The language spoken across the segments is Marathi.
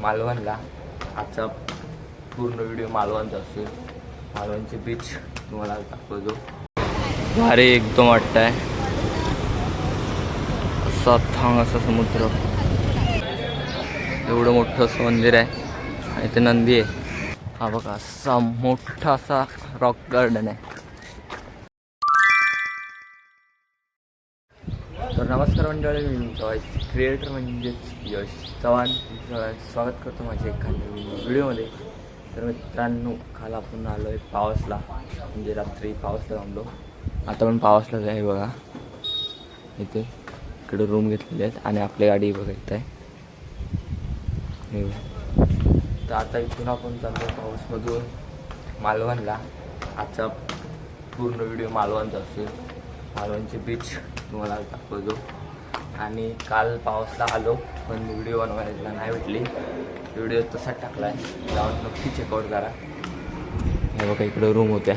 मालवणला. आजचा पूर्ण व्हिडिओ मालवणचा असेल. मालवणचे बीच तुम्हाला दाखवतो. भारी एकदम वाटतंय. असा थांग असा समुद्र, एवढं मोठं असं मंदिर आहे आणि ते नंदी आहे. हा बघा असा मोठा असा रॉक गार्डन आहे. तर नमस्कार मंडळी, मी तुमचा क्रिएटर म्हणजेच यश चव्हाण. स्वागत करतो माझ्या एका नवीन व्हिडिओमध्ये. तर मित्रांनो, काल आपण आलो आहे पावसला, म्हणजे रात्री पावसला थांबलो. आता पण पावसलाच आहे बघा. इथे इकडे रूम घेतलेले आहेत आणि आपली गाडी बघा इथं आहे. तर आता इथून आपण चाललो पाऊसमधून मालवणला. आजचा पूर्ण व्हिडिओ मालवणचा असेल. मालवणचे बीच तुम्हाला दाखवतो. आणि काल पावसला आलो पण व्हिडिओ बनवायला नाही भेटली. व्हिडिओ तसाच टाकला आहे, जाऊन नक्की चेकआउट करा. हे बघा इकडं रूम होत्या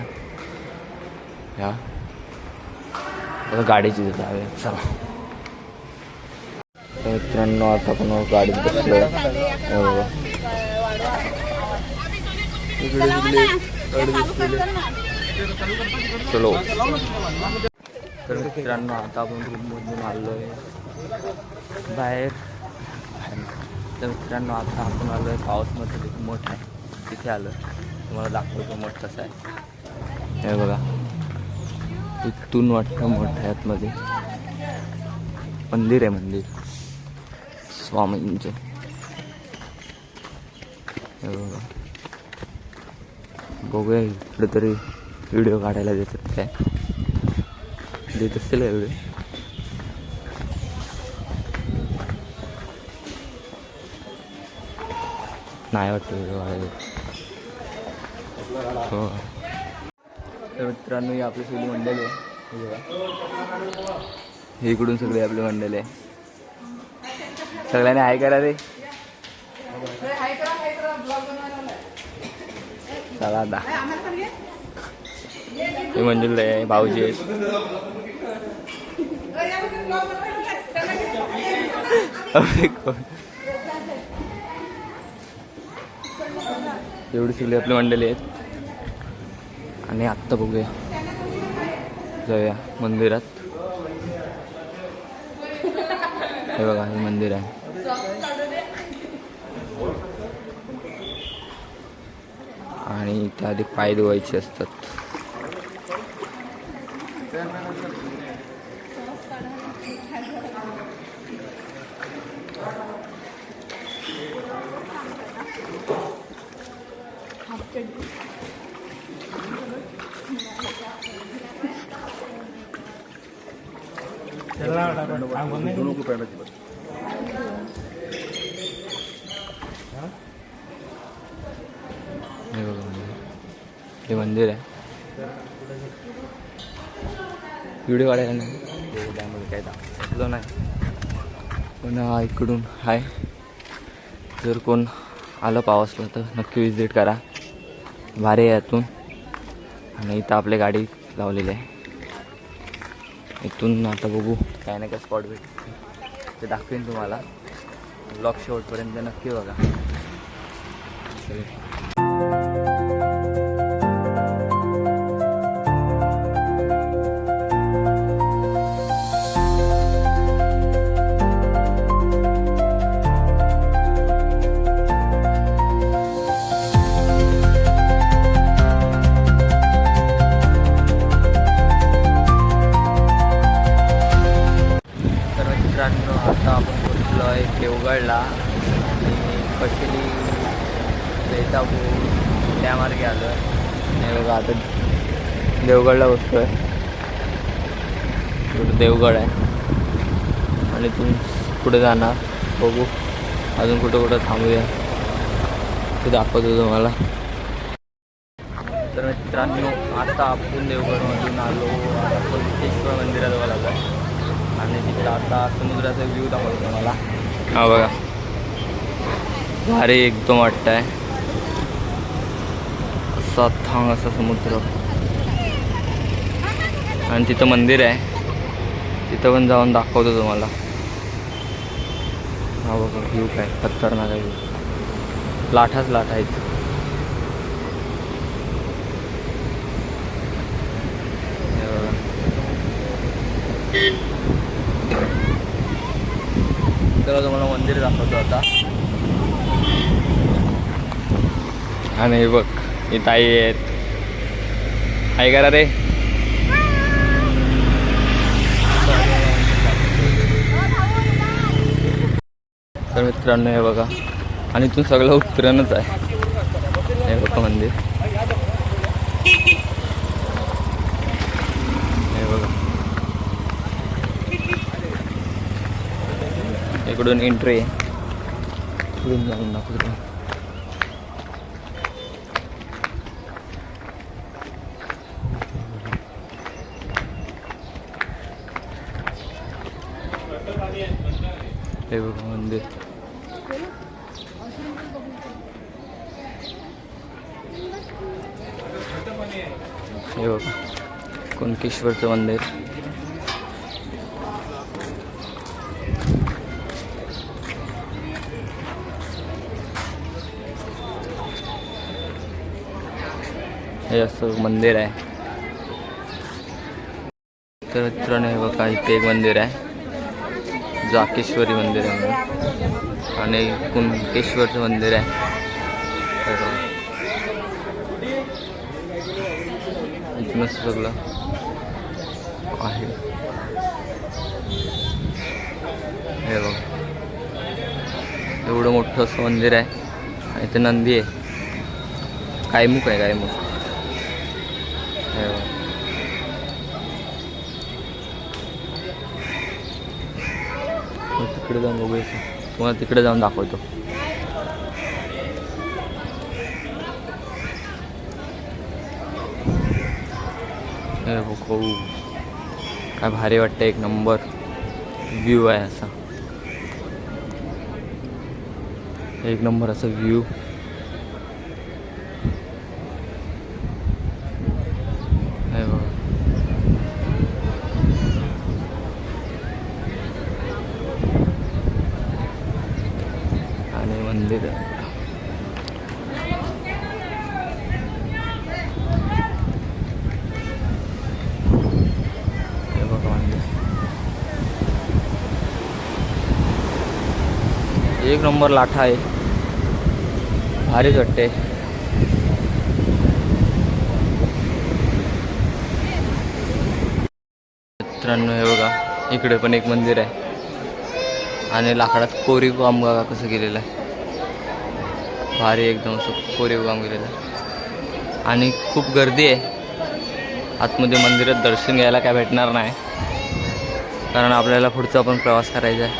ह्या. गाडीची जाऊया चला. तर मित्रांनो, आता आपण गाडीत बसलो. चलो. तर मित्रांनो, आता आपण रूममधून आलो आहे बाहेर. तर मित्रांनो, आता आपण आलो आहे पाऊसमध्ये. एक मठ आहे तिथे आलो. तुम्हाला दाखवतो मठ कसं आहे. हे बघा इथून वाटतं मठ आहे. आतमध्ये मंदिर आहे, मंदिर स्वामींचं. हे बघा, बघूया इकडे तरी व्हिडिओ काढायला देतात काय, देत असतील का व्हिडिओ. नाही वाटतं व्हिडिओ काढायला. हो. तर मित्रांनो, ही आपली सगळी मंडळी आहे. हे इकडून सगळे आपले मंडळी आहे. सगळ्यांनी हाय करा रे. चला आता हे मंडळी आहे, भाऊजी आहेत. एवढी सगळी आपली मंडळी आहेत. आणि आत्ता बघूया, जाऊया मंदिरात. हे बघा हे मंदिर आहे. आणि इथे आधी पाय धुवायचे असतात. हे मंदिर आहे. व्हिडिओ काढायला नाही, त्यामध्ये काय दाखवलं नाही. पण इकडून हाय. जर कोण आलं पावसला तर नक्की विजिट करा. भारी आहे यातून. आणि इथं आपली गाडी लावलेली आहे. इथून आता बघू काय ना काय स्पॉट भेटते ते दाखवेन तुम्हाला. ब्लॉग शेवटपर्यंत नक्की बघा. आता आपण पोचलो आहे देवगडला. आणि कशीली जैतापूर त्या मार्गे आलो आहे. हे बघा आता देवगडला बसतो आहे. देवगड आहे आणि इथून पुढे जाणार. बघू अजून कुठं कुठं थांबूया ते दाखवतो तुम्हाला. तर मित्रांनो, आता आपण देवगडमधून आलो. आपण सिद्धेश्वर मंदिराजवळ आलो आहे. आणि तिकडे आता समुद्राचा व्ह्यू दाखवतो तुम्हाला. हा बघा, भारी एकदम वाटतंय. असा थांग असा समुद्र आणि तिथं मंदिर आहे. तिथं पण जाऊन दाखवतो तुम्हाला. हा बघा व्ह्यू काय खतरनाक आहे. लाठाच लाठ आहेत. तर तुम्हाला मंदिर दाखवतो आता. आणि बघ ही ताई आहेत. काय करा रे. तर मित्रांनो हे बघा, आणि इथून सगळं उतरणच आहे. हे बघा मंदिर, हे बघा इकडून एंट्री आहे. इकडून जाऊन दाखवतो. हे बघा मंदिर. हे बघा कुणकेश्वरचं मंदिर. हे असं मंदिर आहे. तर मित्रांनो हे बघा इथे एक मंदिर आहे, जाकेश्वरी मंदिर आहे म्हणून, आणि कुणकेश्वरचं मंदिर आहे. इथूनच सगळं आहे. हे बघा एवढं मोठं असं मंदिर आहे. आणि इथे नंदी आहे, कायमुख आहे, कायमुख. हे बघा तिकडे जाऊन बघूया, तुम्हाला तिकडे जाऊन दाखवतो. हे बघू काय भारी वाटतं, एक नंबर व्ह्यू आहे असा, एक नंबर असा व्ह्यू. हे बघा आणि मंदिर. हे बघा मंदिर एक नंबर लाठा आहे, भारीच वाटते. मित्रांनो हे बघा इकडे पण एक मंदिर आहे, आणि लाकडात कोरीव काम बघा कसं केलेलं आहे, भारी एकदम असं कोरीव काम केलेलं आहे. आणि खूप गर्दी आहे आतमध्ये मंदिरात. दर्शन घ्यायला काय भेटणार नाही, कारण आपल्याला पुढचा पण प्रवास करायचा आहे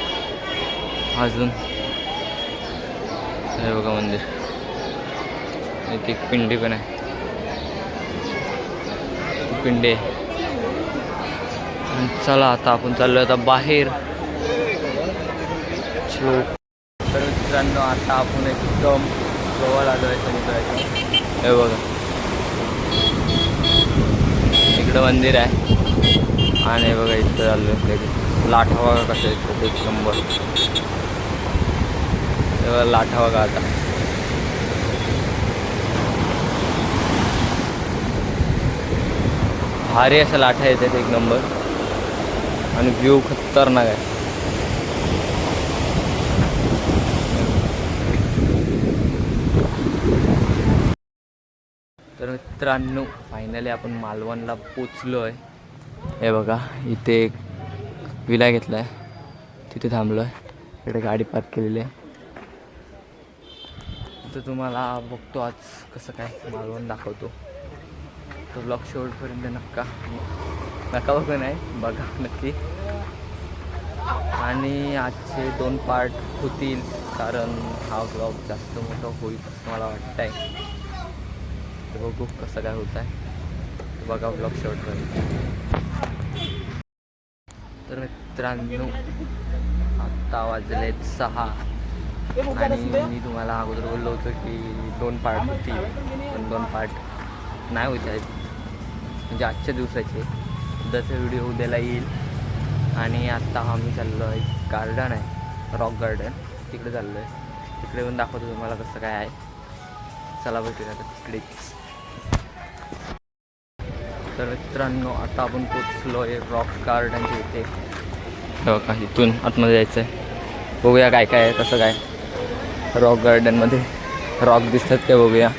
अजून. हे बघा मंदिर, इथे एक पिंडी पण आहे, पिंडी आहे. चला आता आपण चाललो आता बाहेर. तर मित्रांनो आता आपण एकदम जवळ आलो आहे शनिवारचं. हे बघा इकडं मंदिर आहे, आणि बघा इथं चाललो आहे लाठा बघा कसं आहे, एक नंबर. हे बघा लाठा बघा आता. भारी अशा लाठा येतात एक नंबर, आणि व्ह्यू खतरनाक आहे. तर मित्रांनो फायनली आपण मालवणला पोचलो आहे. हे बघा इथे एक विला घेतला आहे, तिथे थांबलो आहे. इकडे गाडी पार्क केलेली आहे. तर तुम्हाला बघतो आज कसं काय मालवण दाखवतो. तो ब्लॉग शेवटपर्यंत नक्का बघू नाही, बघा नक्की. आणि आजचे 2 पार्ट होतील, कारण हा ब्लॉग जास्त मोठा होईल असं मला वाटतं आहे. तर बघू कसं काय होत आहे, बघा ब्लॉग शेवटपर्यंत. तर मित्रांनो आत्ता वाजलेत 6, आणि मी तुम्हाला अगोदर बोललो होतो की 2 पार्ट होतील, पण 2 पार्ट नाही होत आहेत, म्हणजे आजच्या दिवसाचे. उद्याचा व्हिडिओ उद्याला येईल. आणि आत्ता आम्ही चाललो आहे, गार्डन आहे रॉक गार्डन, तिकडे चाललो आहे. तिकडे पण दाखवतो तुम्हाला कसं काय आहे. चला भेटूया आता तिकडेच. तर मित्रांनो आता आपण पोचलो आहे रॉक गार्डनच्या इथे. बघा इथून आतमध्ये जायचं आहे. बघूया काय काय आहे कसं काय रॉक गार्डनमध्ये. रॉक दिसतात काय बघूया.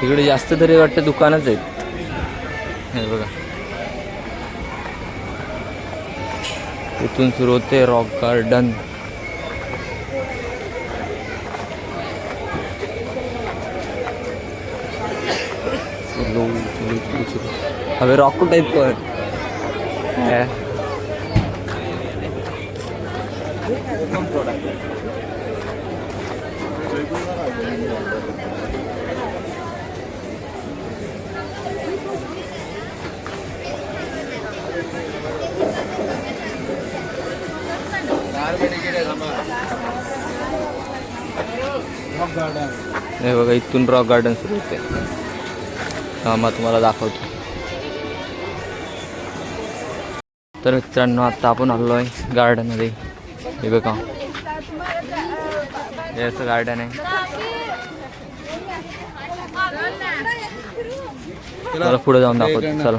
इकडे जास्त तरी वाटतं दुकानच आहेत. हे बघा इथून सुरू होते रॉक गार्डन. अबे रॉक टाइप पर है. हे बघा इथून रॉक गार्डन सुरू होते. हा मग तुम्हाला दाखवतो. तर मित्रांनो आता आपण आलो आहे गार्डनमध्ये. हे बघा हे असं गार्डन आहे. चला पुढे जाऊन दाखवतो. चला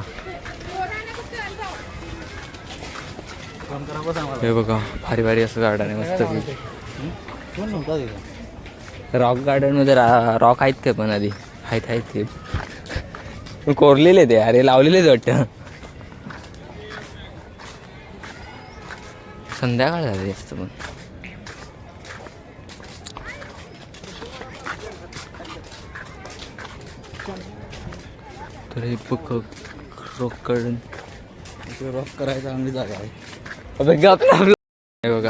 हे बघा भारी भारी असं गार्डन आहे मस्त. रॉक गार्डनमध्ये रॉक आहेत का पण आधी आहेत ते कोरलेले ते अरे लावलेलेच वाटतं. संध्याकाळ झाली असतं पण. तर हे बघ रॉक गार्डन. रॉक करायची चांगली जागा आहे. हे बघा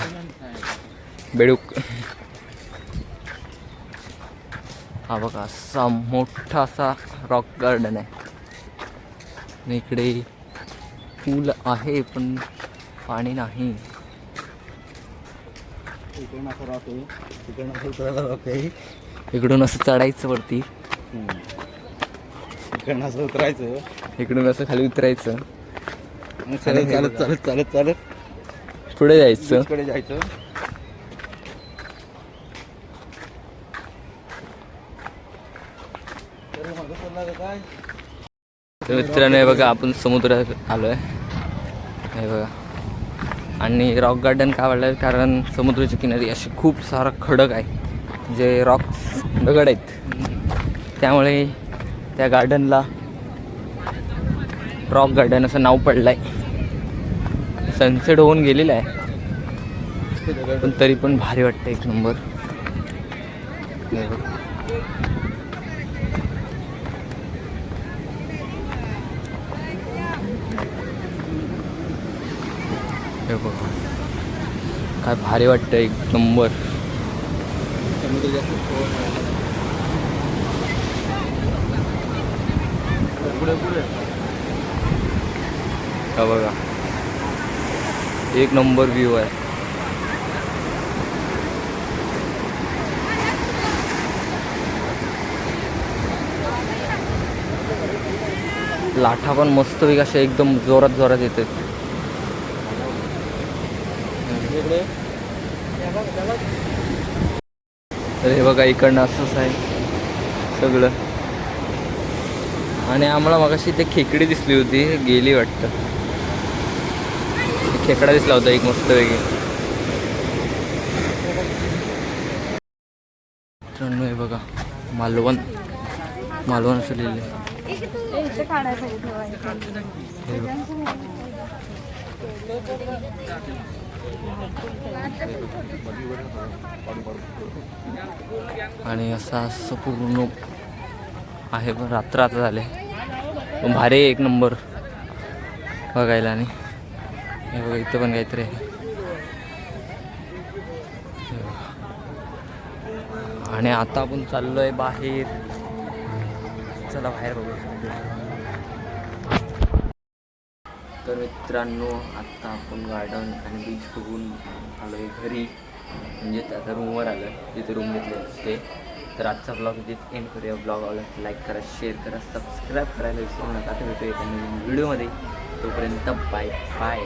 बेडूक. हा बघा असा मोठा असा रॉक गार्डन आहे. आणि इकडे पूल आहे पण पाणी नाही. इकडून असं रॉक आहे, तिकडून असं उतरायला रॉक आहे. इकडून असं चढायचं वरती, इकडून असं उतरायचं, इकडून असं खाली उतरायचं, चालत चालत चालत चालत चालत पुढे जायचं. पुढे जायचं. तर मित्रांनो हे बघा आपण समुद्रात आलो आहे. हे बघा आणि रॉक गार्डन का आवडलं कारण समुद्राच्या किनारी असे खूप सारा खडक आहे जे रॉक दगड आहेत. त्यामुळे त्या गार्डनला रॉक गार्डन असं नाव पडलं आहे. सनसेट होऊन गेलेला आहे पण तरी पण भारी वाटतं एक नंबर. हे बघा काय भारी वाटतं एक नंबर. हा बघा एक नंबर व्ह्यू आहे. लाटा पण मस्त वेग अशा एकदम जोरात जोरात येतात. तर हे बघा इकडनं असंच आहे सगळं. आणि आम्हाला मगाशी ते खेकडी दिसली होती, गेली वाटतं. खेकडा दिसला होता एक मस्त वेगळी. हे बघा मालवण, मालवण असं लिहिलं. आणि असं पूर्ण आहे पण रात्र आता झाले पण भारी एक नंबर बघायला. आणि हे बघा इथं पण काहीतरी आहे. आणि आता आपण चाललोय बाहेर. चला बाहेर बघू. तर मित्रांनो आता आपण गार्डन आणि बीच बघून आलो आहे घरी, म्हणजे आता रूमवर आलो आहे जिथे रूम घेतले ते. तर आजचा ब्लॉग इथेच एंड करूया. ब्लॉग आवडला लाईक करा, शेअर करा, सबस्क्राईब करायला विसरू नका. तर भेटूया एका नवीन व्हिडिओमध्ये. तोपर्यंत बाय बाय.